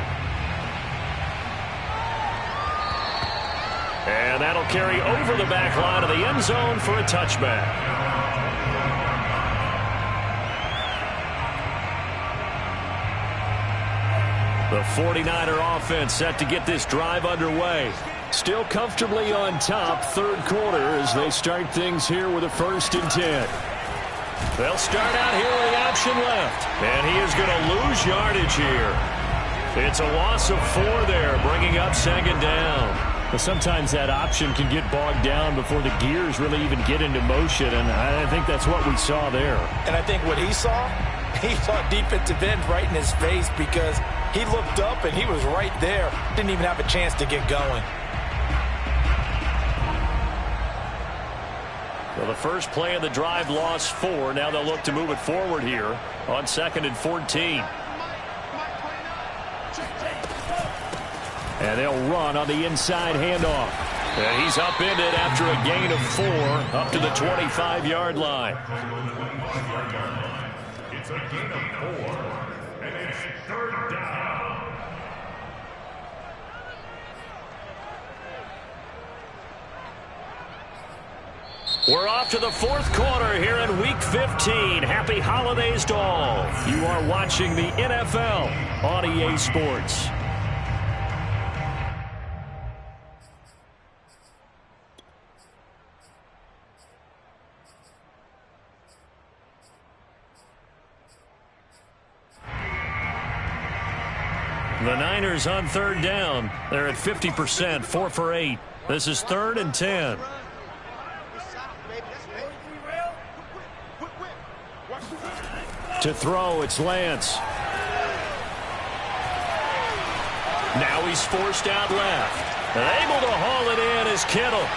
And that'll carry over the back line of the end zone for a touchback. The 49er offense set to get this drive underway. Still comfortably on top, third quarter, as they start things here with a 1st and 10. They'll start out here with the option left. And he is going to lose yardage here. It's a loss of 4 there, bringing up 2nd down. But sometimes that option can get bogged down before the gears really even get into motion, and I think that's what we saw there. And I think what he saw defensive end right in his face, because he looked up and he was right there. Didn't even have a chance to get going. Well, the first play of the drive lost 4. Now they'll look to move it forward here on 2nd and 14. And they'll run on the inside handoff. And he's upended after a gain of 4 up to the 25-yard line. It's a gain of 4, and it's 3rd down. We're off to the 4th quarter here in Week 15. Happy holidays to all. You are watching the NFL on EA Sports. The Niners on 3rd down. They're at 50%, 4 for 8. This is 3rd and 10. To throw, it's Lance. Now he's forced out left. Able to haul it in is Kittle.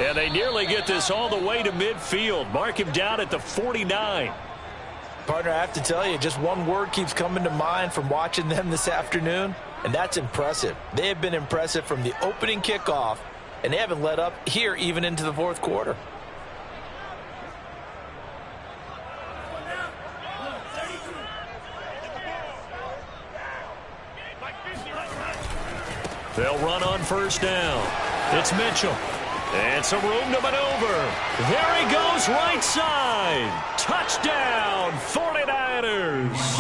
And they nearly get this all the way to midfield. Mark him down at the 49. Partner, I have to tell you, just one word keeps coming to mind from watching them this afternoon, and that's impressive. They have been impressive from the opening kickoff, and they haven't let up here even into the 4th quarter. They'll run on 1st down. It's Mitchell. And some room to maneuver. There he goes, right side. Touchdown, 49ers.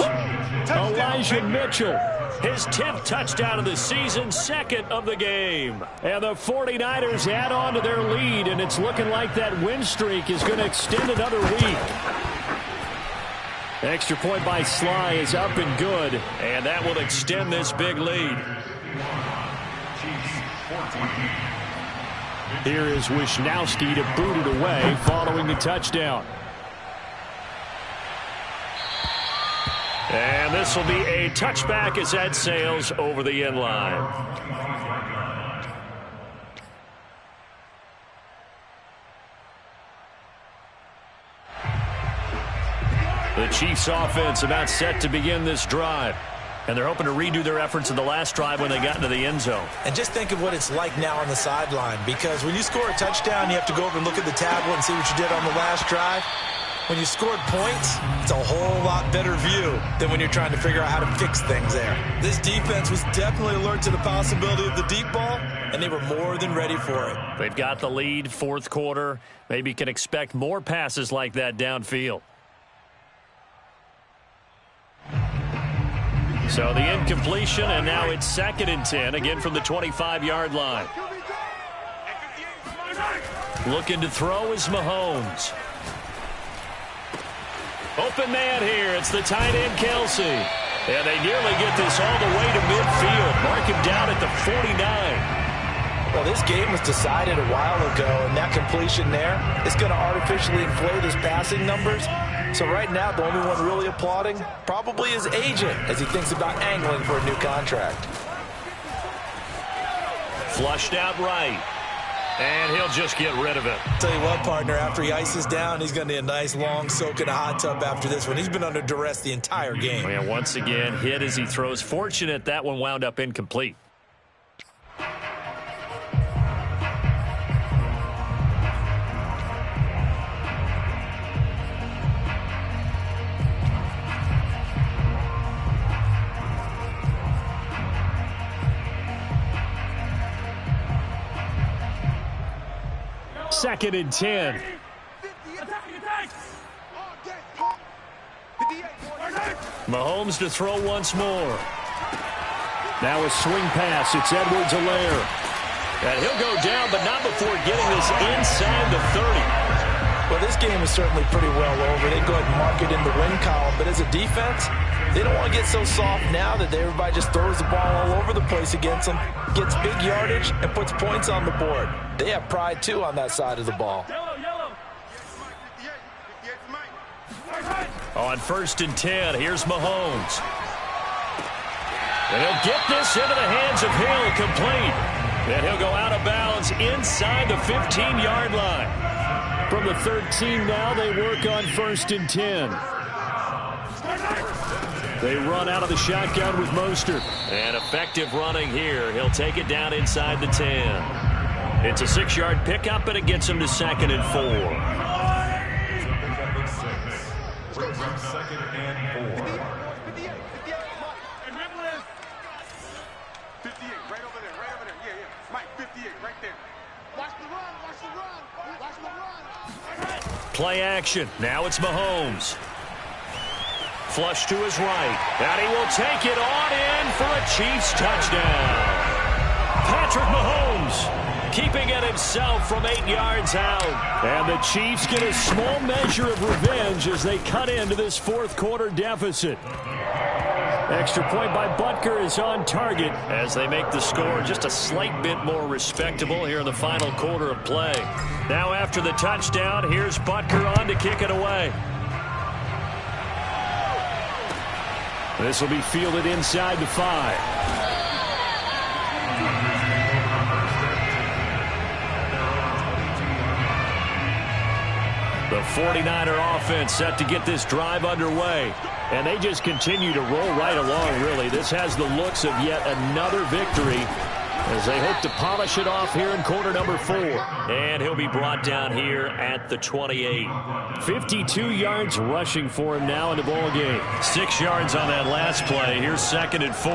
Elijah Mitchell, his 10th touchdown of the season, 2nd of the game. And the 49ers add on to their lead, and it's looking like that win streak is going to extend another week. Extra point by Sly is up and good, and that will extend this big lead. Here is Wisnowski to boot it away following the touchdown. And this will be a touchback as that sails over the end line. The Chiefs offense about set to begin this drive. And they're hoping to redo their efforts in the last drive when they got into the end zone. And just think of what it's like now on the sideline, because when you score a touchdown, you have to go over and look at the tablet and see what you did on the last drive. When you scored points, it's a whole lot better view than when you're trying to figure out how to fix things there. This defense was definitely alert to the possibility of the deep ball, and they were more than ready for it. They've got the lead, 4th quarter. Maybe you can expect more passes like that downfield. So the incompletion, and now it's 2nd and 10, again from the 25-yard line. Looking to throw is Mahomes. Open man here. It's the tight end, Kelsey. And they nearly get this all the way to midfield. Mark him down at the 49. Well, this game was decided a while ago, and that completion there is going to artificially inflate his passing numbers. So right now, the only one really applauding probably his agent as he thinks about angling for a new contract. Flushed out right. And he'll just get rid of it. Tell you what, partner, after he ices down, he's going to need a nice long soak in a hot tub after this one. He's been under duress the entire game. And once again, hit as he throws. Fortunate that one wound up incomplete. Second and 10. Mahomes to throw once more. Now a swing pass. It's Edwards-Helaire. And he'll go down, but not before getting this inside the 30. Well, this game is certainly pretty well over. They go ahead and mark it in the win column. But as a defense, they don't want to get so soft now that everybody just throws the ball all over the place against them, gets big yardage, and puts points on the board. They have pride, too, on that side of the ball. On first and 10, here's Mahomes. And he'll get this into the hands of Hill, complete. And he'll go out of bounds inside the 15-yard line. From the 13 now, they work on first and 10. They run out of the shotgun with Mostert. And effective running here. He'll take it down inside the 10. It's a 6-yard pickup, and it gets him to second and 4. Second and 4. 58, right over there, right over there. Yeah, yeah. Mike, 58, right there. Watch the run, watch the run, watch the run. Play action. Now it's Mahomes. Flush to his right. And he will take it on in for a Chiefs touchdown. Patrick Mahomes keeping it himself from 8 yards out. And the Chiefs get a small measure of revenge as they cut into this fourth quarter deficit. Extra point by Butker is on target as they make the score just a slight bit more respectable here in the final quarter of play. Now after the touchdown, here's Butker on to kick it away. This will be fielded inside the 5. The 49er offense set to get this drive underway. And they just continue to roll right along, really. This has the looks of yet another victory as they hope to polish it off here in quarter number 4. And he'll be brought down here at the 28. 52 yards rushing for him now in the ball game. 6 yards on that last play. Here's second and 4.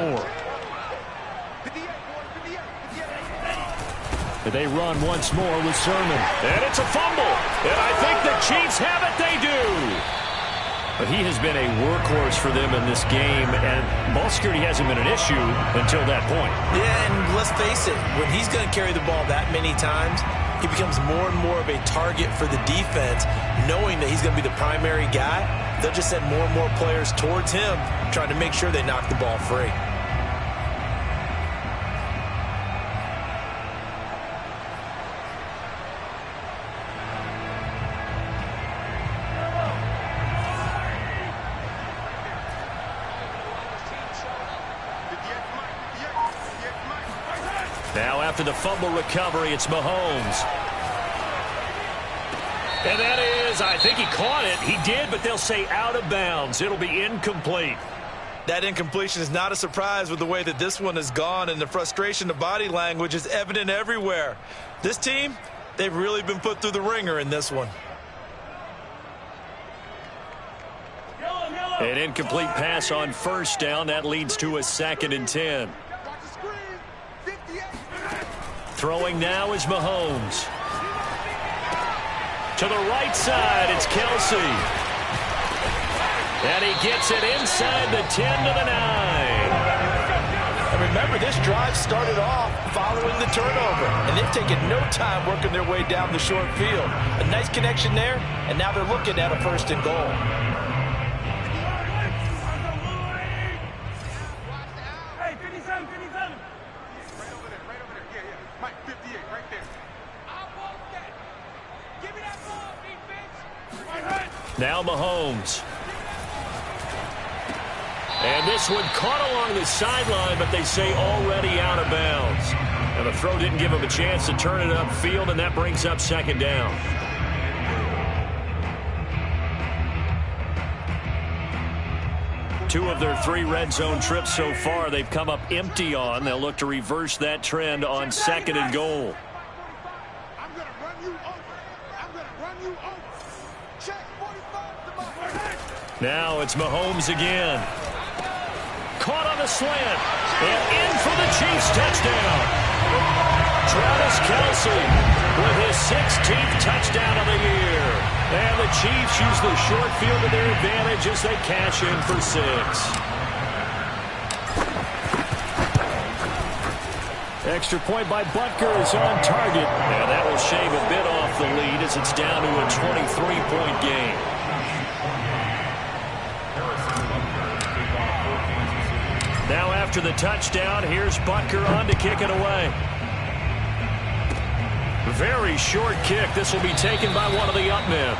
And they run once more with Sermon. And it's a fumble. And I think the Chiefs have it. They do. But he has been a workhorse for them in this game, and ball security hasn't been an issue until that point. Yeah, and let's face it, when he's going to carry the ball that many times, he becomes more and more of a target for the defense, knowing that he's going to be the primary guy. They'll just send more and more players towards him, trying to make sure they knock the ball free. Now after the fumble recovery, it's Mahomes. And that is, I think he caught it. He did, but they'll say out of bounds. It'll be incomplete. That incompletion is not a surprise with the way that this one has gone, and the frustration of body language is evident everywhere. This team, they've really been put through the ringer in this one. An incomplete pass on first down. That leads to a second and 10. Throwing now is Mahomes. To the right side, it's Kelsey. And he gets it inside the 10 to the 9. And remember, this drive started off following the turnover, and they've taken no time working their way down the short field. A nice connection there, and now they're looking at a first and goal. Right over there, yeah, yeah. Mike, 58. Now Mahomes. And this one caught along the sideline, but they say already out of bounds. And the throw didn't give him a chance to turn it upfield, and that brings up second down. Two of their 3 red zone trips so far they've come up empty on. They'll look to reverse that trend on 2nd and goal. I'm going to run you over. I'm going to run you over. Check 45 to my. Now it's Mahomes again. Caught on the slant. And in for the Chiefs touchdown. Travis Kelce with his 16th touchdown of the year. And the Chiefs use the short field to their advantage as they cash in for 6. Extra point by Butker is on target. And that will shave a bit off the lead as it's down to a 23-point game. Now after the touchdown, here's Butker on to kick it away. Very short kick. This will be taken by one of the up men.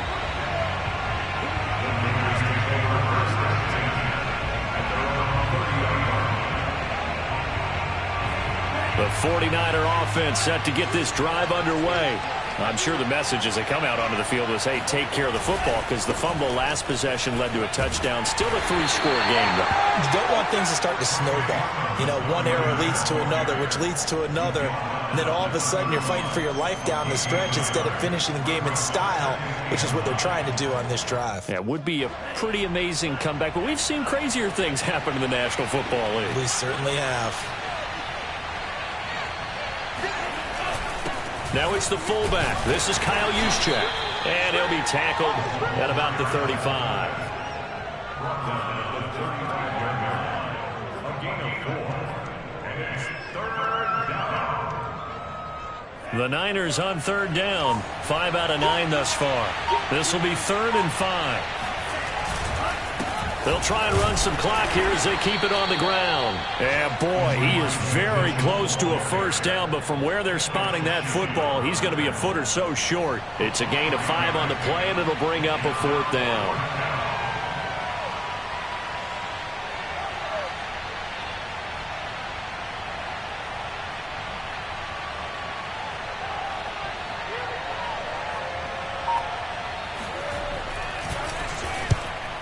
The 49er offense set to get this drive underway. I'm sure the message as they come out onto the field was, hey, take care of the football, because the fumble last possession led to a touchdown. Still a 3-score game, though. You don't want things to start to snowball. You know, one error leads to another, which leads to another. And then all of a sudden you're fighting for your life down the stretch instead of finishing the game in style, which is what they're trying to do on this drive. Yeah, it would be a pretty amazing comeback. But we've seen crazier things happen in the National Football League. We certainly have. Now it's the fullback. This is Kyle Juszczyk. And he'll be tackled at about the 35. The Niners on 3rd down. 5 out of 9 thus far. This will be 3rd and 5. They'll try and run some clock here as they keep it on the ground. And boy, he is very close to a first down, but from where they're spotting that football, he's going to be a foot or so short. It's a gain of 5 on the play, and it'll bring up a 4th down.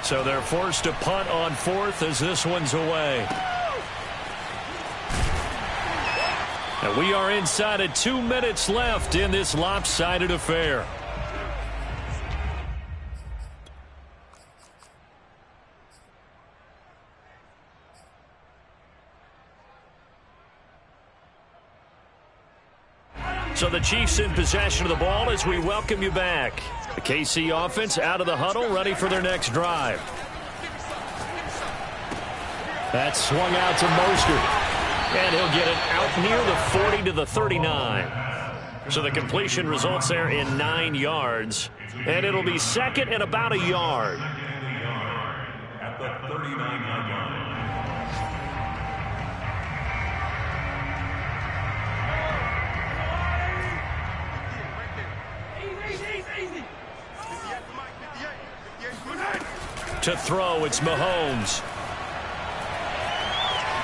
So they're forced to punt on 4th as this one's away. And we are inside of 2 minutes left in this lopsided affair. So the Chiefs in possession of the ball as we welcome you back. The KC offense out of the huddle, ready for their next drive. That's swung out to Mostert. And he'll get it out near the 40 to the 39. So the completion results there in 9 yards. And it'll be 2nd and about a yard. At the 39-yard line. To throw, it's Mahomes.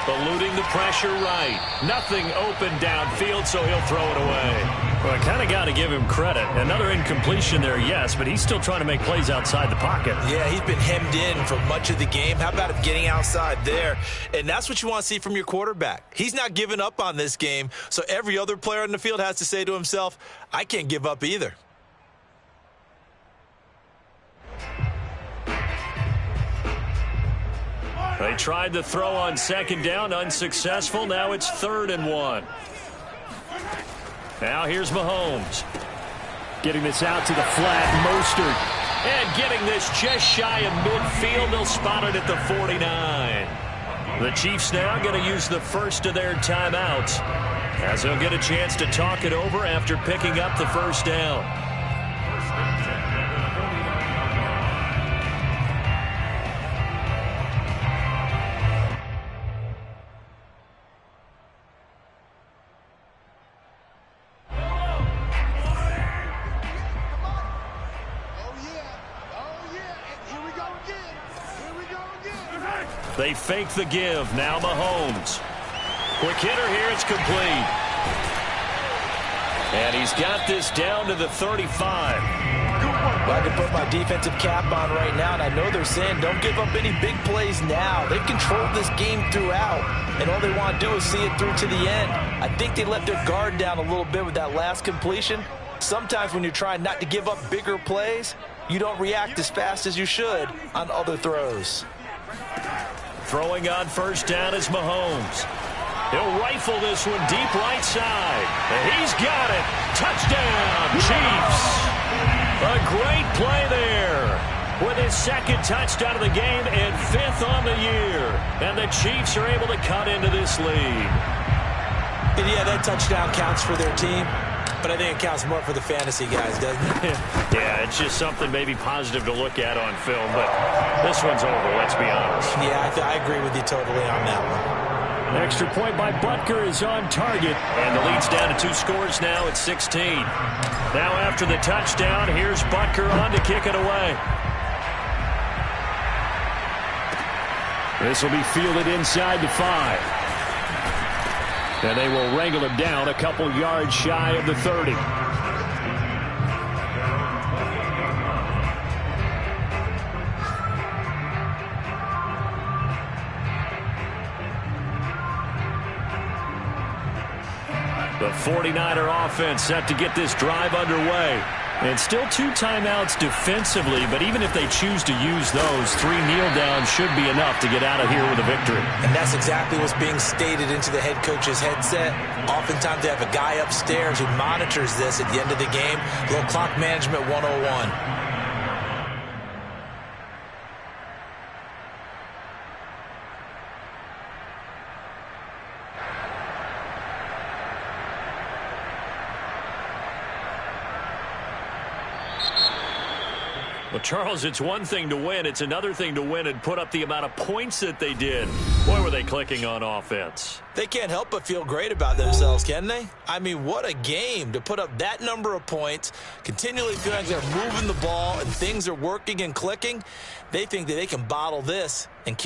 Eluding the pressure right. Nothing open downfield, so he'll throw it away. Well, I kind of got to give him credit. Another incompletion there, yes, but he's still trying to make plays outside the pocket. Yeah, he's been hemmed in for much of the game. How about him getting outside there? And that's what you want to see from your quarterback. He's not giving up on this game, so every other player on the field has to say to himself, I can't give up either. They tried to throw on 2nd down, unsuccessful. Now it's 3rd and 1. Now here's Mahomes. Getting this out to the flat, Mostert. And getting this just shy of midfield. They'll spot it at the 49. The Chiefs now going to use the first of their timeouts, as they'll get a chance to talk it over after picking up the first down. They fake the give. Now Mahomes. Quick hitter here. It's complete. And he's got this down to the 35. Well, I can put my defensive cap on right now, and I know they're saying don't give up any big plays now. They've controlled this game throughout, and all they want to do is see it through to the end. I think they let their guard down a little bit with that last completion. Sometimes when you're trying not to give up bigger plays, you don't react as fast as you should on other throws. Throwing on first down is Mahomes. He'll rifle this one deep right side. And he's got it. Touchdown, Chiefs. A great play there. With his second touchdown of the game and 5th on the year. And the Chiefs are able to cut into this lead. And yeah, that touchdown counts for their team. But I think it counts more for the fantasy guys, doesn't it? Yeah, it's just something maybe positive to look at on film. But this one's over, let's be honest. Yeah, I agree with you totally on that one. Extra point by Butker is on target. And the lead's down to 2 scores now at 16. Now after the touchdown, here's Butker on to kick it away. This will be fielded inside the 5. And they will wrangle him down a couple yards shy of the 30. The 49er offense set to get this drive underway. And still 2 timeouts defensively, but even if they choose to use those, 3 kneel downs should be enough to get out of here with a victory. And that's exactly what's being stated into the head coach's headset. Oftentimes they have a guy upstairs who monitors this at the end of the game. A little clock management 101. Well, Charles, it's one thing to win. It's another thing to win and put up the amount of points that they did. Boy, were they clicking on offense. They can't help but feel great about themselves, can they? I mean, what a game to put up that number of points, continually feel like they're moving the ball and things are working and clicking. They think that they can bottle this and carry